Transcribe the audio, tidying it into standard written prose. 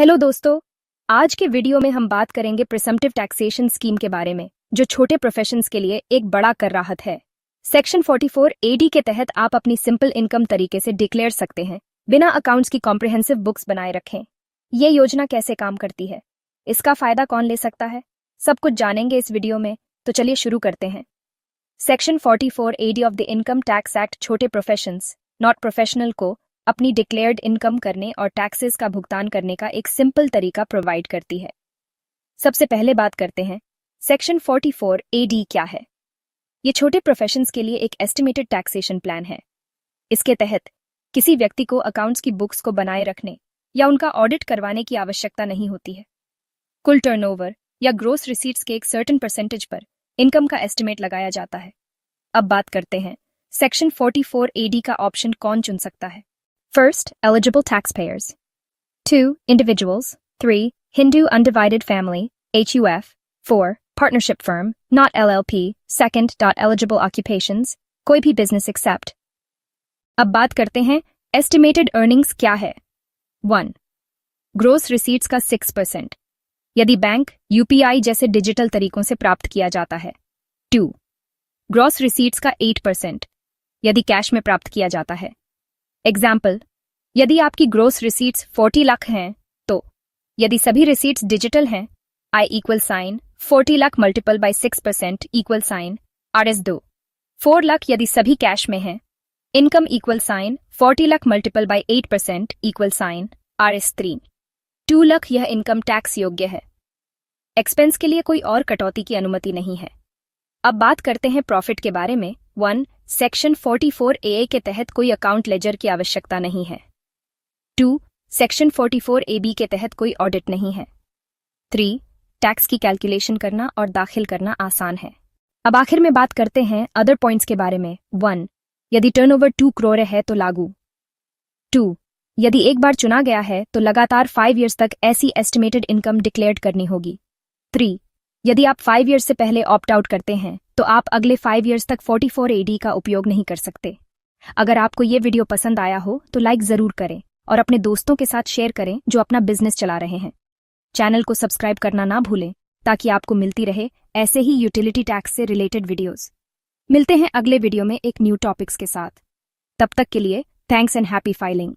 Hello दोस्तों, आज के वीडियो में हम बात करेंगे प्रिसम्प्टिव टैक्सेशन स्कीम के बारे में, जो छोटे प्रोफेशंस के लिए एक बड़ा कर राहत है। सेक्शन 44 AD के तहत आप अपनी सिंपल इनकम तरीके से डिक्लेयर सकते हैं, बिना अकाउंट्स की कॉम्प्रिहेंसिव बुक्स बनाए रखें। ये योजना कैसे काम करती है, इसका फायदा कौन ले सकता है, सब कुछ जानेंगे इस वीडियो में, तो चलिए शुरू करते हैं। Section 44 AD of the income tax act छोटे प्रोफेशंस नॉट प्रोफेशनल को अपनी डिक्लेयर्ड इनकम करने और टैक्सेस का भुगतान करने का एक सिंपल तरीका प्रोवाइड करती है। सबसे पहले बात करते हैं सेक्शन 44 AD क्या है। ये छोटे प्रोफेशंस के लिए एक एस्टिमेटेड टैक्सेशन प्लान है। इसके तहत किसी व्यक्ति को अकाउंट्स की बुक्स को बनाए रखने या उनका ऑडिट करवाने की आवश्यकता नहीं होती है। कुल टर्नओवर या ग्रोस रिसीट्स के एक सर्टेन परसेंटेज पर इनकम का एस्टिमेट लगाया जाता है। अब बात करते हैं सेक्शन 44 AD का ऑप्शन कौन चुन सकता है। First, eligible taxpayers. 2. Individuals. 3. Hindu undivided family, HUF. 4. Partnership firm, not LLP. Second. Eligible occupations. कोई भी business except. अब बात करते हैं estimated earnings क्या है। 1. Gross receipts का 6%, यदि बैंक UPI जैसे डिजिटल तरीकों से प्राप्त किया जाता है। 2. Gross receipts का 8%, यदि कैश में प्राप्त किया जाता है। एग्जाम्पल, यदि आपकी ग्रोस रिसीट्स 40 लाख हैं, तो यदि सभी रिसीट्स डिजिटल हैं, I = 40 lakh multiple bye 6% = RS2। 4 lakh यदि सभी कैश में हैं, income = 40 lakh multiple bye 8% = RS3। 2 lakh यह इनकम टैक्स योग्य है। एक्सपेंस के लिए कोई और कटौती की अनुमति नहीं है। अब बात करते हैं प्रॉफिट के बारे में। 1. सेक्शन 44 AA के तहत कोई अकाउंट लेजर की आवश्यकता नहीं है। 2. सेक्शन 44 AB के तहत कोई ऑडिट नहीं है। 3. टैक्स की कैलकुलेशन करना और दाखिल करना आसान है। अब आखिर में बात करते हैं अदर पॉइंट्स के बारे में। 1. यदि टर्नओवर 2 करोड़ है तो लागू। 2. यदि एक बार चुना गया है तो लगातार 5 ईयर्स तक ऐसी एस्टिमेटेड इनकम डिक्लेयर करनी होगी। 3. यदि आप 5 ईयर्स से पहले ऑप्ट आउट करते हैं तो आप अगले 5 ईयर्स तक 44 AD का उपयोग नहीं कर सकते। अगर आपको ये वीडियो पसंद आया हो तो लाइक जरूर करें और अपने दोस्तों के साथ शेयर करें जो अपना बिजनेस चला रहे हैं। चैनल को सब्सक्राइब करना ना भूलें ताकि आपको मिलती रहे ऐसे ही यूटिलिटी टैक्स से रिलेटेड वीडियोस। मिलते हैं अगले वीडियो में एक न्यू टॉपिक्स के साथ। तब तक के लिए थैंक्स एंड हैप्पी फाइलिंग।